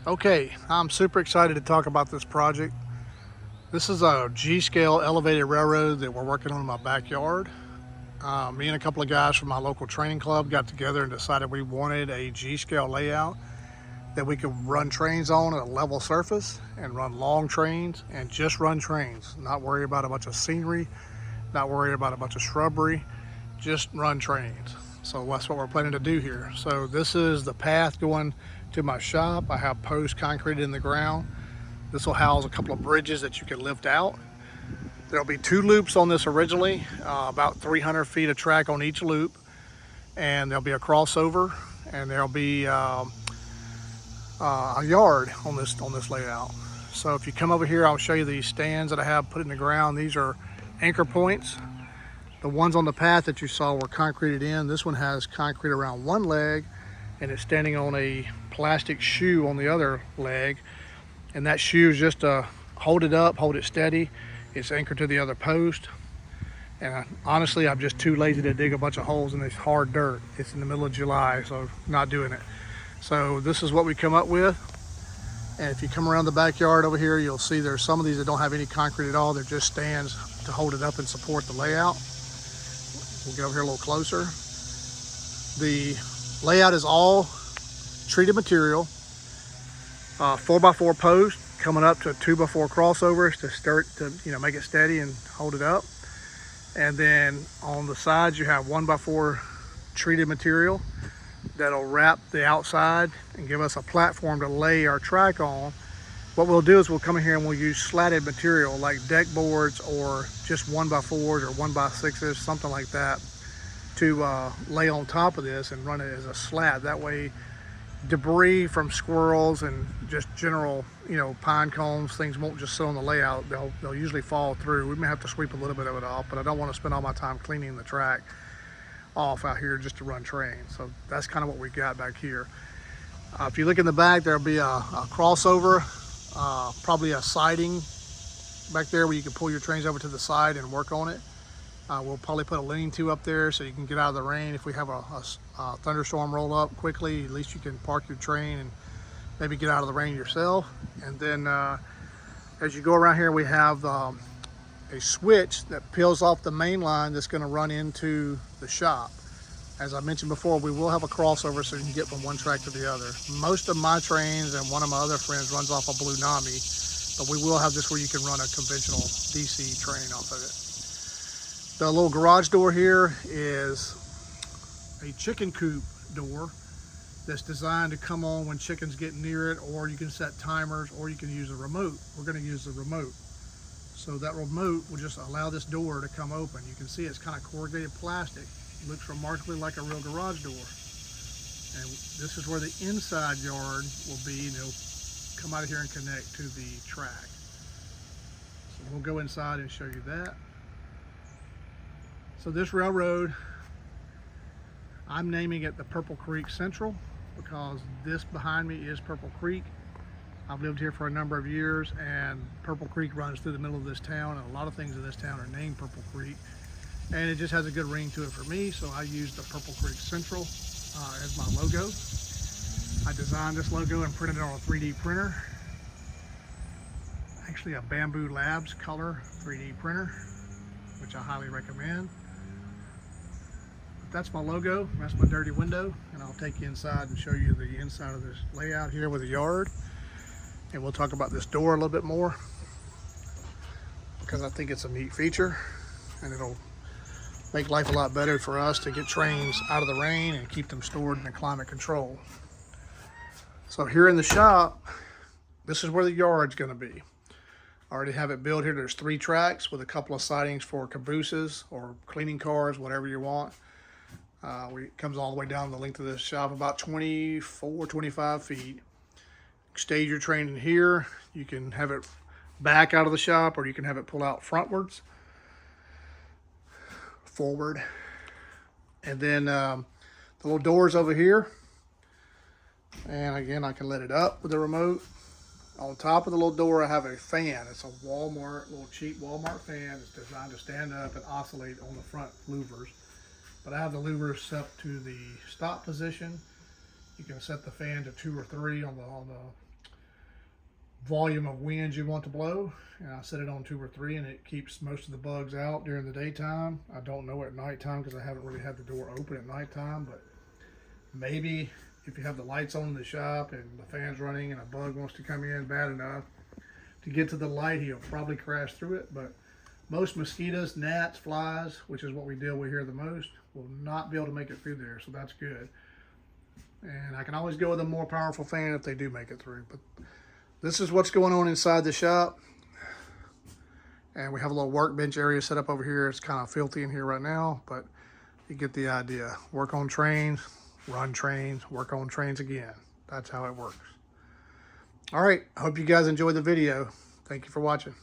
Okay, I'm super excited to talk about this project. This is a G-scale elevated railroad that we're working on in my backyard. Me and a couple of guys from my local training club got together and decided we wanted a G-scale layout that we could run trains on at a level surface and run long trains and just run trains, not worry about a bunch of scenery, not worry about a bunch of shrubbery, just run trains. So that's what we're planning to do here. So this is the path going to my shop. I have posts concreted in the ground. This will house a couple of bridges that you can lift out. There'll be two loops on this originally, about 300 feet of track on each loop, and there'll be a crossover, and there'll be a yard on this layout. So if you come over here, I'll show you these stands that I have put in the ground. These are anchor points. The ones on the path that you saw were concreted in. This one has concrete around one leg, and it's standing on a plastic shoe on the other leg. And that shoe is just to hold it up, hold it steady. It's anchored to the other post. And honestly, I'm just too lazy to dig a bunch of holes in this hard dirt. It's in the middle of July, so not doing it. So this is what we come up with. And if you come around the backyard over here, you'll see there's some of these that don't have any concrete at all. They're just stands to hold it up and support the layout. We'll get over here a little closer. The layout is all treated material. 4x4 post coming up to 2x4 crossovers to start to make it steady and hold it up. And then on the sides you have 1x4 treated material that'll wrap the outside and give us a platform to lay our track on. What we'll do is we'll come in here and we'll use slatted material like deck boards or just 1x4s or 1x6s, something like that, to lay on top of this and run it as a slat. That way debris from squirrels and just general pine cones, things won't just sit on the layout. They'll usually fall through. We may have to sweep a little bit of it off, but I don't want to spend all my time cleaning the track off out here just to run trains. So that's kind of what we got back here. If you look in the back, there'll be a crossover, probably a siding back there where you can pull your trains over to the side and work on it. We'll probably put a lean-to up there so you can get out of the rain. If we have a thunderstorm roll up quickly, at least you can park your train and maybe get out of the rain yourself. And then as you go around here, we have a switch that peels off the main line that's going to run into the shop. As I mentioned before, we will have a crossover so you can get from one track to the other. Most of my trains and one of my other friends runs off a Blue Nami, but we will have this where you can run a conventional DC train off of it. The little garage door here is a chicken coop door that's designed to come on when chickens get near it, or you can set timers, or you can use a remote. We're going to use the remote. So that remote will just allow this door to come open. You can see it's kind of corrugated plastic. It looks remarkably like a real garage door. And this is where the inside yard will be, and it'll come out of here and connect to the track. So we'll go inside and show you that. So this railroad, I'm naming it the Purple Creek Central because this behind me is Purple Creek. I've lived here for a number of years, and Purple Creek runs through the middle of this town, and a lot of things in this town are named Purple Creek. And it just has a good ring to it for me, so I used the Purple Creek Central as my logo. I designed this logo and printed it on a 3D printer. Actually a Bamboo Labs color 3D printer, which I highly recommend. That's my logo, that's my dirty window, and I'll take you inside and show you the inside of this layout here with the yard. And we'll talk about this door a little bit more because I think it's a neat feature and it'll make life a lot better for us to get trains out of the rain and keep them stored in the climate control. So here in the shop, this is where the yard's going to be. I already have it built here. There's 3 tracks with a couple of sidings for cabooses or cleaning cars, whatever you want. It comes all the way down the length of this shop, about 24, 25 feet. Stage your train in here. You can have it back out of the shop, or you can have it pull out frontwards, forward. And then the little doors over here. And again, I can let it up with the remote. On top of the little door, I have a fan. It's a little cheap Walmart fan. It's designed to stand up and oscillate on the front louvers. But I have the louvers set to the stop position. You can set the fan to 2 or 3 on the volume of wind you want to blow, and I set it on 2 or 3, and it keeps most of the bugs out during the daytime. I don't know at nighttime because I haven't really had the door open at nighttime, but maybe if you have the lights on in the shop and the fans running and a bug wants to come in bad enough to get to the light, he'll probably crash through it. But most mosquitoes, gnats, flies, which is what we deal with here the most, will not be able to make it through there, so that's good. And I can always go with a more powerful fan if they do make it through. But this is what's going on inside the shop. And we have a little workbench area set up over here. It's kind of filthy in here right now, but you get the idea. Work on trains, run trains, work on trains again. That's how it works. All right, I hope you guys enjoyed the video. Thank you for watching.